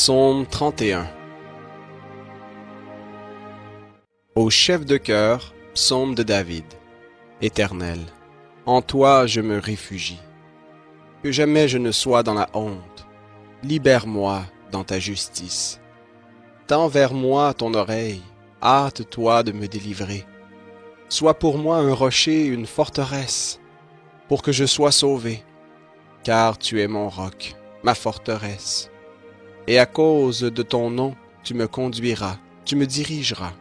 Psaume 31. Au chef de chœur, psaume de David. Éternel, en toi je me réfugie. Que jamais je ne sois dans la honte. Libère-moi dans ta justice. Tends vers moi ton oreille, hâte-toi de me délivrer. Sois pour moi un rocher, une forteresse, pour que je sois sauvé, car tu es mon roc, ma forteresse. Et à cause de ton nom, tu me conduiras, tu me dirigeras.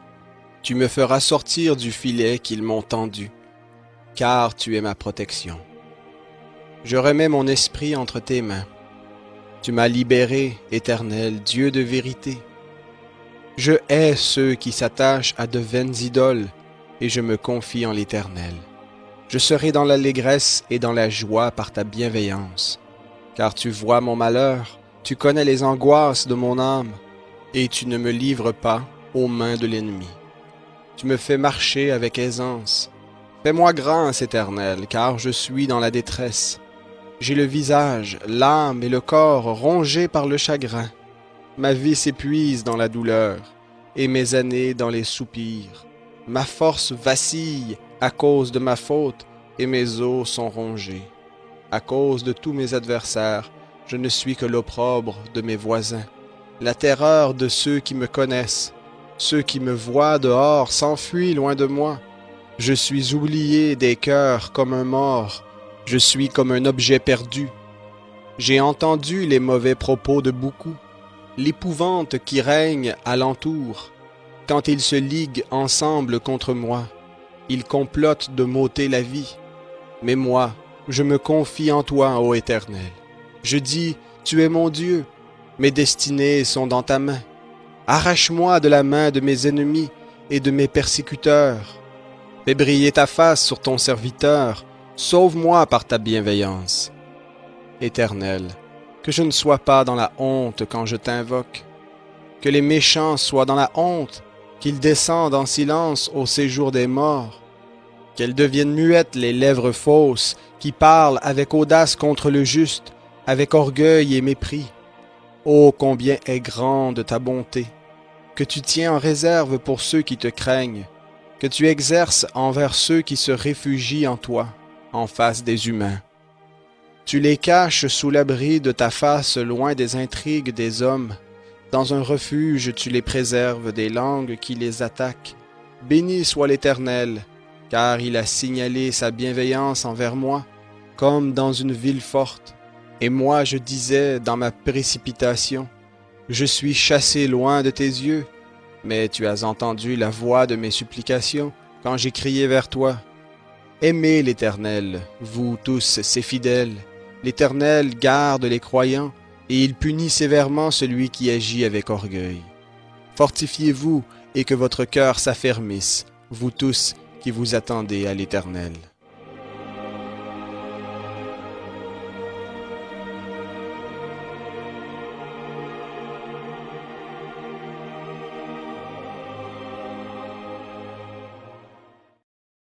Tu me feras sortir du filet qu'ils m'ont tendu, car tu es ma protection. Je remets mon esprit entre tes mains. Tu m'as libéré, Éternel, Dieu de vérité. Je hais ceux qui s'attachent à de vaines idoles, et je me confie en l'Éternel. Je serai dans l'allégresse et dans la joie par ta bienveillance, car tu vois mon malheur, tu connais les angoisses de mon âme, et tu ne me livres pas aux mains de l'ennemi. Tu me fais marcher avec aisance. Fais-moi grâce, Éternel, car je suis dans la détresse. J'ai le visage, l'âme et le corps rongés par le chagrin. Ma vie s'épuise dans la douleur, et mes années dans les soupirs. Ma force vacille à cause de ma faute, et mes os sont rongés. À cause de tous mes adversaires, je ne suis que l'opprobre de mes voisins, la terreur de ceux qui me connaissent. Ceux qui me voient dehors s'enfuient loin de moi. Je suis oublié des cœurs comme un mort. Je suis comme un objet perdu. J'ai entendu les mauvais propos de beaucoup, l'épouvante qui règne alentour. Quand ils se liguent ensemble contre moi, ils complotent de m'ôter la vie. Mais moi, je me confie en toi, ô Éternel. Je dis, tu es mon Dieu, mes destinées sont dans ta main. Arrache-moi de la main de mes ennemis et de mes persécuteurs. Fais briller ta face sur ton serviteur, sauve-moi par ta bienveillance. Éternel, que je ne sois pas dans la honte quand je t'invoque, que les méchants soient dans la honte, qu'ils descendent en silence au séjour des morts, qu'elles deviennent muettes les lèvres fausses qui parlent avec audace contre le juste, avec orgueil et mépris. Ô combien est grande ta bonté, que tu tiens en réserve pour ceux qui te craignent, que tu exerces envers ceux qui se réfugient en toi, en face des humains. Tu les caches sous l'abri de ta face loin des intrigues des hommes. Dans un refuge tu les préserves des langues qui les attaquent. Béni soit l'Éternel, car il a signalé sa bienveillance envers moi, comme dans une ville forte. Et moi je disais dans ma précipitation, je suis chassé loin de tes yeux, mais tu as entendu la voix de mes supplications quand j'ai crié vers toi. Aimez l'Éternel, vous tous ses fidèles. L'Éternel garde les croyants, et il punit sévèrement celui qui agit avec orgueil. Fortifiez-vous et que votre cœur s'affermisse, vous tous qui vous attendez à l'Éternel.